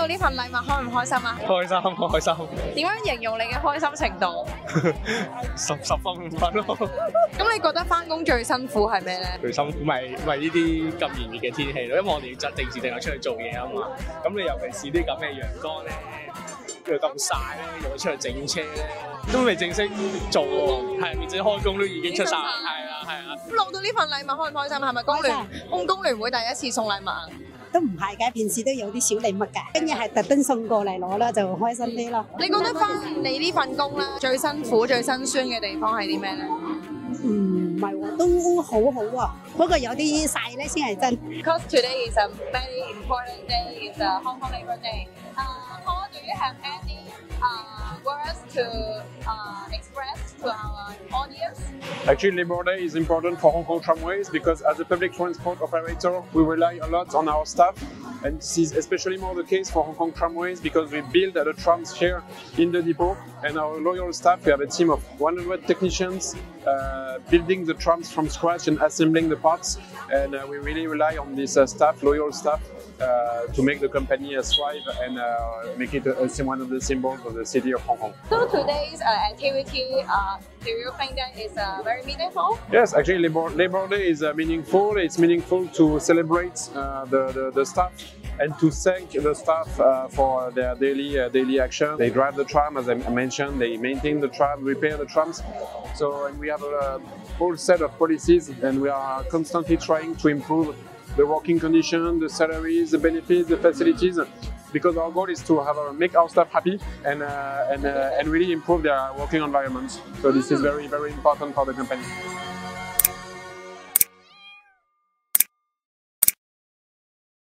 到呢份禮物開唔開心啊？開心開心，點樣形容你嘅開心程度？十分五分咯。咁你覺得翻工最辛苦係咩咧？最辛苦咪呢啲咁炎熱嘅天氣咯，因為我哋要定時定候出去做嘢啊嘛。咁你尤其是啲咁嘅陽光咧，跟住咁曬咧，又要出去整車咧，都未正式做喎，係未正式開工都已經出晒，係啊係啊。咁攞到呢份禮物開唔開心？係咪工聯會第一次送禮物啊？都唔係嘅，平時都有啲小禮物㗎，今日係特登送過嚟攞啦，就開心啲咯。你覺得翻你呢份工咧最辛苦、最辛酸嘅地方係啲咩咧？唔係喎，都好好喎，不過有啲曬咧先係真。Because today is a very important day, it's a Hong Kong Labour Day. Paul, do you have any words to express to our audience? Actually, Labour Day is important for Hong Kong Tramways because as a public transport operator, we rely a lot on our staff. And this is especially more the case for Hong Kong Tramways because we build the trams here in the depot. And our loyal staff, we have a team of 100 technicians building the trams from scratch and assembling the parts. And we really rely on this staff, loyal staff, to make the company thrive and make it one of the symbols of the city of Hong Kong. So today's activity, do you think that is very meaningful? Yes, actually Labour Day is meaningful. It's meaningful to celebrate the staff and to thank the staff for their daily action. They drive the tram, as I mentioned, they maintain the tram, repair the trams. So and we have a whole set of policies and we are constantly trying to improve the working conditions, the salaries, the benefits, the facilities, because our goal is to make our staff happy and really improve their working environments. So this is very, very important for the company.